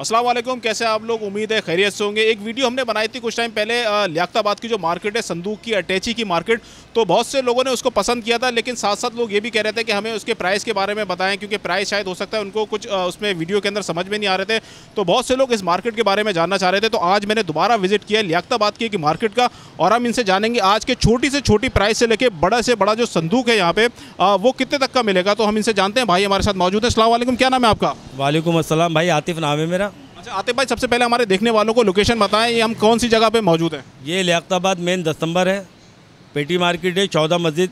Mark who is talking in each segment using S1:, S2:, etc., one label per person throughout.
S1: अस्सलाम वालेकुम, कैसे आप लोग? उम्मीद है खैरियत से होंगे। एक वीडियो हमने बनाई थी कुछ टाइम पहले लियाकताबाद की जो मार्केट है, संदूक की अटैची की मार्केट, तो बहुत से लोगों ने उसको पसंद किया था। लेकिन साथ साथ लोग ये भी कह रहे थे कि हमें उसके प्राइस के बारे में बताएं, क्योंकि प्राइस शायद हो सकता है उनको कुछ उसमें वीडियो के अंदर समझ में नहीं आ रहे थे। तो बहुत से लोग इस मार्केट के बारे में जानना चाह रहे थे। तो आज मैंने दोबारा विजिट किया लियाकताबाद की एक मार्केट का, और हम इनसे जानेंगे आज के छोटी से छोटी प्राइस से लेकर बड़ा से बड़ा जो संदूक है यहाँ पे वो कितने तक का मिलेगा। तो हम इनसे जानते हैं। भाई हमारे साथ मौजूद है। अस्सलाम वालेकुम, क्या नाम है आपका?
S2: वालेकुम अस्सलाम भाई, आतिफ नाम है मेरा।
S1: अच्छा आतिफ भाई, सबसे पहले हमारे देखने वालों को लोकेशन बताएं, ये हम कौन सी जगह पे मौजूद हैं?
S2: ये लियाकताबाद मेन 10 नंबर है, पेटी मार्केट है, 14 मस्जिद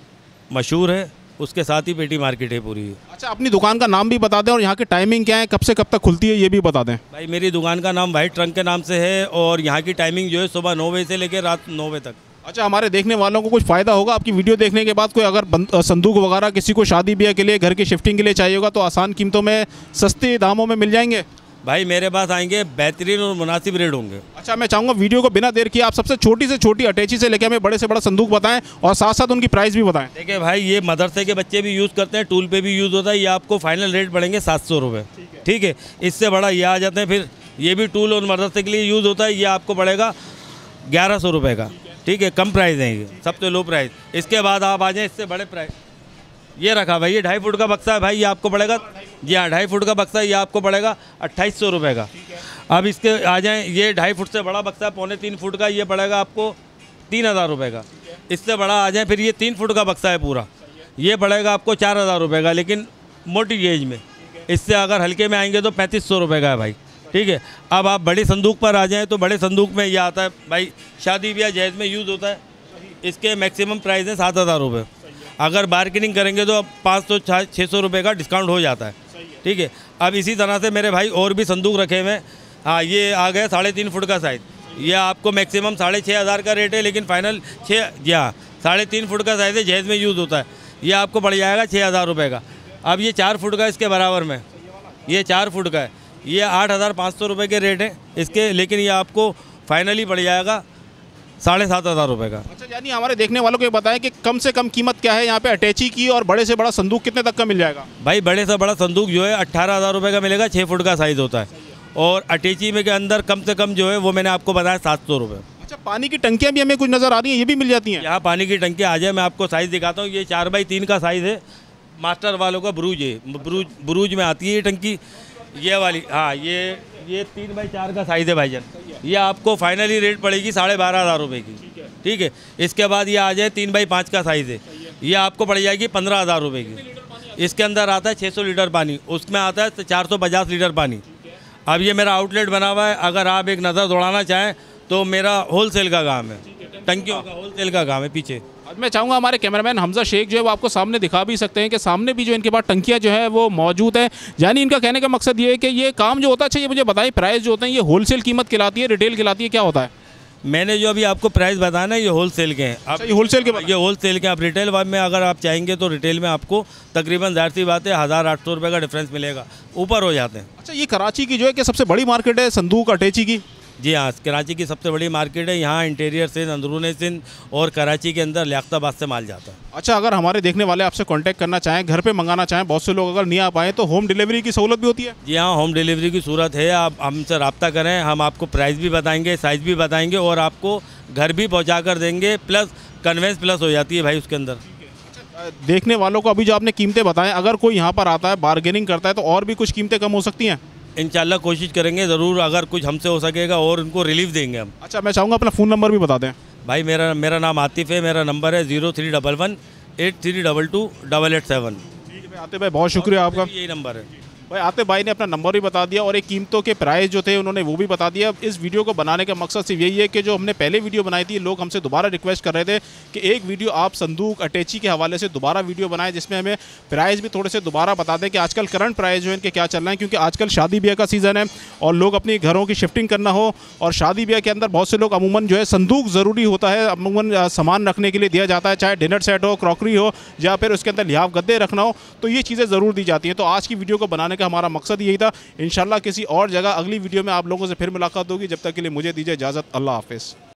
S2: मशहूर है, उसके साथ ही पेटी मार्केट है पूरी।
S1: अच्छा, अपनी दुकान का नाम भी बता दें और यहाँ की टाइमिंग क्या है, कब से कब तक खुलती है, ये भी बता दें।
S2: भाई मेरी दुकान का नाम वाइट ट्रंक के नाम से है और यहाँ की टाइमिंग जो है सुबह 9 बजे से लेकर रात 9 बजे तक।
S1: अच्छा, हमारे देखने वालों को कुछ फ़ायदा होगा आपकी वीडियो देखने के बाद? कोई अगर संदूक वगैरह किसी को शादी ब्याह के लिए, घर की शिफ्टिंग के लिए चाहिए होगा तो आसान कीमतों में, सस्ते दामों में मिल जाएंगे?
S2: भाई मेरे पास आएंगे बेहतरीन और मुनासिब रेट होंगे।
S1: अच्छा, मैं चाहूँगा वीडियो को बिना देर किए आप सबसे छोटी अटैची से लेकर हमें बड़े से बड़ा संदूक बताएं और साथ साथ उनकी प्राइस भी बताएं।
S2: देखिए भाई, ये मदरसे के बच्चे भी यूज़ करते हैं, टूल पे भी यूज़ होता है। ये आपको फाइनल रेट पड़ेंगे 700 रुपये, ठीक है। इससे बड़ा ये आ जाते हैं, फिर ये भी टूल और मदरसे के लिए यूज़ होता है। ये आपको पड़ेगा 1100 रुपये का, ठीक है। कम प्राइस है, ये सबसे लो प्राइस। इसके बाद आप आ जाएँ इससे बड़े प्राइस। ये रखा भाई, ये 2.5 फुट का बक्सा है भाई, ये आपको पड़ेगा, जी हाँ 2.5 फुट का बक्सा है, ये आपको पड़ेगा 2800 रुपये का। अब इसके आ जाएँ, ये 2.5 फुट से बड़ा बक्सा है, 3.25 फुट का, ये पड़ेगा आपको 3000 रुपये का। इससे बड़ा आ जाए, फिर ये 3 फुट का बक्सा है पूरा, ये पड़ेगा आपको 4000 रुपये का, लेकिन मोटी गेज में। इससे अगर हल्के में आएंगे तो 3500 रुपये का है भाई, ठीक है। अब आप बड़ी संदूक पर आ जाएँ तो बड़े संदूक में ये आता है भाई, शादी ब्याह जहेज में यूज़ होता है। इसके मैक्सिमम प्राइस है 7000 रुपये। अगर बार्गेनिंग करेंगे तो 500-600 रुपये का डिस्काउंट हो जाता है, ठीक है। अब इसी तरह से मेरे भाई और भी संदूक रखे हुए हैं। हाँ, ये आ गया 3.5 फुट का साइज़, ये आपको मैक्सिमम 6500 का रेट है, लेकिन फाइनल 6, जी हाँ 3.5 फुट का साइज़ है, जहेज में यूज़ होता है। ये आपको पड़ जाएगा 6000 रुपये का। अब ये 4 फुट का इसके बराबर में, ये 4 फुट का है, ये 8500 रुपये के रेट है इसके, लेकिन ये आपको फाइनली पड़ जाएगा 7500 रुपये का।
S1: अच्छा, यानी हमारे देखने वालों को ये बताएं कि कम से कम कीमत क्या है यहाँ पे अटैची की, और बड़े से बड़ा संदूक कितने तक का मिल जाएगा?
S2: भाई बड़े से बड़ा संदूक जो है 18000 रुपये का मिलेगा, 6 फुट का साइज़ होता है। और अटैची में के अंदर कम से कम जो है वो मैंने आपको बताया 700 रुपये।
S1: अच्छा, पानी की टंकियाँ भी हमें कुछ नज़र आ रही हैं, ये भी मिल जाती हैं?
S2: यहाँ पानी की टंकी आ जाए, मैं आपको साइज़ दिखाता हूँ। ये 4x3 का साइज़ है, मास्टर वालों का ब्रूज है, ब्रूज में आती है ये टंकी, ये वाली। हाँ, ये 3x4 का साइज़ है भाईजान। ये आपको फाइनली रेट पड़ेगी 12500 रुपये की, ठीक है। इसके बाद ये आ जाए 3x5 का साइज़ है, ये आपको पड़ जाएगी 15000 रुपये की। इसके अंदर आता है 600 लीटर पानी, उसमें आता है 450 लीटर पानी। अब ये मेरा आउटलेट बना हुआ है, अगर आप एक नज़र दौड़ाना चाहें तो मेरा होलसेल का काम है, टंकियों का होलसेल का काम है पीछे।
S1: अब मैं चाहूँगा हमारे कैमरामैन हमजा शेख जो है वो आपको सामने दिखा भी सकते हैं कि सामने भी जो इनके पास टंकियाँ जो है वो मौजूद है। यानी इनका कहने का मकसद ये है कि ये काम जो होता है, अच्छा ये मुझे बताइए प्राइस जो होते हैं, ये होलसेल कीमत खिलाती है, रिटेल खिलाती है, क्या होता है?
S2: मैंने जो अभी आपको प्राइस बताया ना, ये होलसेल के हैं।
S1: अच्छा, ये होलसेल के
S2: ये होलसेल के। आप रिटेल में अगर आप चाहेंगे तो रिटेल में आपको तकरीबन ज़ाहिर सी बात है 1800 रुपये का डिफरेंस मिलेगा, ऊपर हो जाते हैं।
S1: अच्छा, ये कराची की जो है कि सबसे बड़ी मार्केट है संदूक अटैची की?
S2: जी हाँ, कराची की सबसे बड़ी मार्केट है। यहाँ इंटीरियर सिंध, अंदरूनी सिंध और कराची के अंदर लियाकताबाद से माल जाता है।
S1: अच्छा, अगर हमारे देखने वाले आपसे कांटेक्ट करना चाहें, घर पे मंगाना चाहें, बहुत से लोग अगर नहीं आ पाएँ तो होम डिलीवरी की सहूलत भी होती है?
S2: जी हाँ, होम डिलीवरी की सूरत है। आप हमसे रब्ता करें, हम आपको प्राइस भी बताएंगे, साइज़ भी बताएंगे और आपको घर भी पहुँचा कर देंगे, प्लस कन्वेंस प्लस हो जाती है भाई उसके अंदर।
S1: देखने वालों को अभी जो आपने कीमतें बताएं, अगर कोई यहाँ पर आता है बार्गेनिंग करता है तो और भी कुछ कीमतें कम हो सकती हैं?
S2: इंशाल्लाह कोशिश करेंगे ज़रूर, अगर कुछ हमसे हो सकेगा और उनको रिलीफ देंगे हम।
S1: अच्छा, मैं चाहूँगा अपना फ़ोन नंबर भी बता दें।
S2: भाई मेरा नाम आतिफ है, मेरा नंबर है 0311 8322 887।
S1: ठीक है भाई, आतिफ भाई बहुत शुक्रिया आपका।
S2: यही नंबर है
S1: भाई आतिफ भाई ने अपना नंबर भी बता दिया और एक कीमतों के प्राइस जो थे उन्होंने वो भी बता दिया। इस वीडियो को बनाने का मकसद सिर्फ यही है कि जो हमने पहले वीडियो बनाई थी, लोग हमसे दोबारा रिक्वेस्ट कर रहे थे कि एक वीडियो आप संदूक अटैची के हवाले से दोबारा वीडियो बनाएं, जिसमें हमें प्राइस भी थोड़े से दोबारा बता दें कि आजकल करंट प्राइस जो है इनके क्या चल रहे हैं। क्योंकि आजकल शादी ब्याह का सीज़न है और लोग अपनी घरों की शिफ्टिंग करना हो, और शादी ब्याह के अंदर बहुत से लोग अमूमन जो है संदूक ज़रूरी होता है, अमूमन सामान रखने के लिए दिया जाता है, चाहे डिनर सेट हो, क्रॉकरी हो, या फिर उसके अंदर लिहाफ गद्दे रखना हो, तो ये चीज़ें ज़रूर दी जाती हैं। तो आज की वीडियो को बनाने का हमारा मकसद यही था। इंशाल्लाह किसी और जगह अगली वीडियो में आप लोगों से फिर मुलाकात होगी। जब तक के लिए मुझे दीजिए इजाज़त। अल्लाह हाफ़िज़।